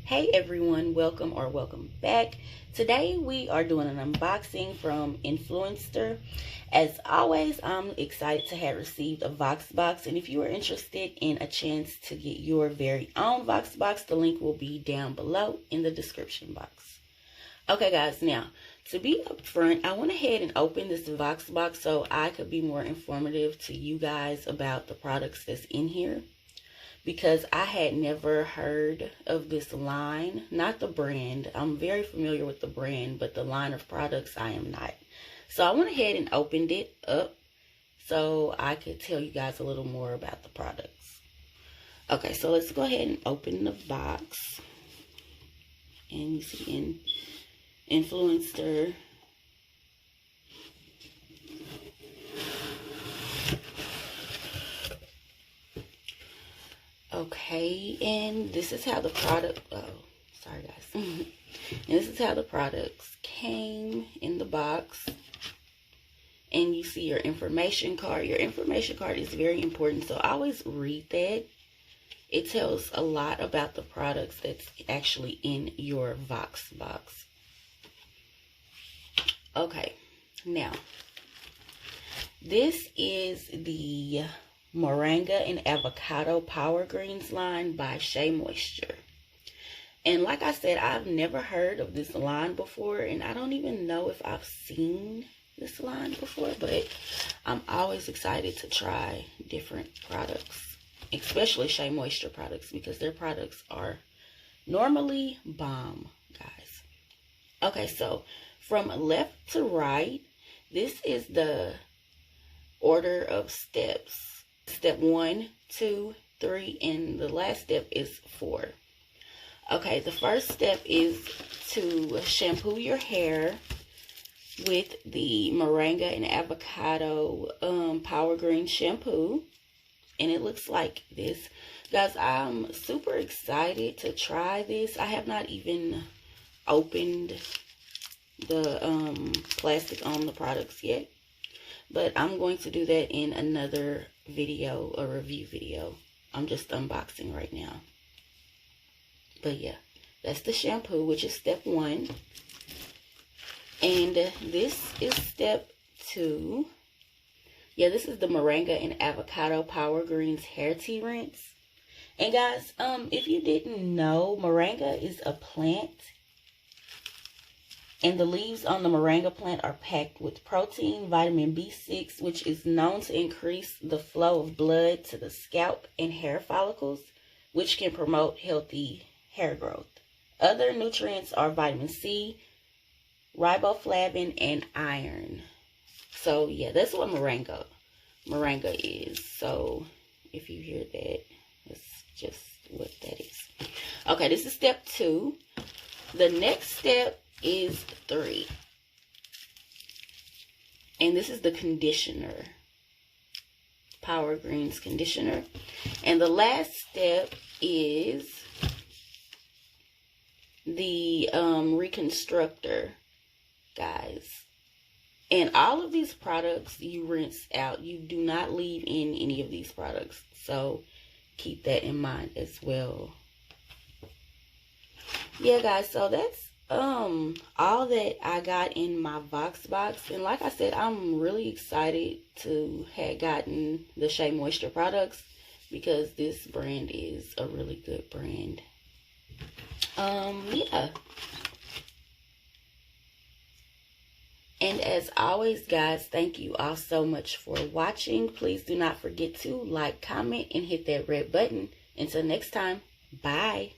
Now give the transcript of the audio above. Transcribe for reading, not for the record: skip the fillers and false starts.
Hey everyone, welcome back. Today we are doing an unboxing from Influenster. As always, I'm excited to have received a VOXBOX, and if you are interested in a chance to get your very own VOXBOX, the link will be down below in the description box. Okay guys, now to be upfront, I went ahead and opened this VOXBOX so I could be more informative to you guys about the products that's in here, because I had never heard of this line, not the brand. I'm very familiar with the brand, but the line of products I am not. So I went ahead and opened it up so I could tell you guys a little more about the products. Okay, so let's go ahead and open the box. And you see Influencer. Okay, and this is how the product, sorry guys. And this is how the products came in the box. And you see your information card. Your information card is very important, so always read that. It tells a lot about the products that's actually in your VOXBOX. Okay, now, this is the Moringa and Avocado Power Greens line by Shea Moisture. And like I said, I've never heard of this line before, and I don't even know if I've seen this line before, but I'm always excited to try different products, especially Shea Moisture products, because their products are normally bomb, guys. Okay, so from left to right, this is the order of steps. Step 1, 2, 3, and the last step is 4. Okay, the first step is to shampoo your hair with the Moringa and Avocado Power Green shampoo. And it looks like this. Guys, I'm super excited to try this. I have not even opened the plastic on the products yet, but I'm going to do that in another video, a review video. I'm just unboxing right now. But yeah, that's the shampoo, which is step 1. And this is step 2. Yeah, this is the Moringa and Avocado Power Greens Hair Tea Rinse. And guys, if you didn't know, moringa is a plant. And the leaves on the moringa plant are packed with protein, vitamin B6, which is known to increase the flow of blood to the scalp and hair follicles, which can promote healthy hair growth. Other nutrients are vitamin C, riboflavin, and iron. So yeah, that's what moringa is. So if you hear that, that's just what that is. Okay, this is step 2. The next step is 3. And this is the conditioner. Power Greens conditioner. And the last step is the Reconstructor, guys. And all of these products you rinse out. You do not leave in any of these products. So keep that in mind as well. Yeah, guys, so that's all that I got in my VOXBOX. And like I said, I'm really excited to have gotten the Shea Moisture products, because this brand is a really good brand. Yeah. And as always, guys, thank you all so much for watching. Please do not forget to like, comment, and hit that red button. Until next time, bye.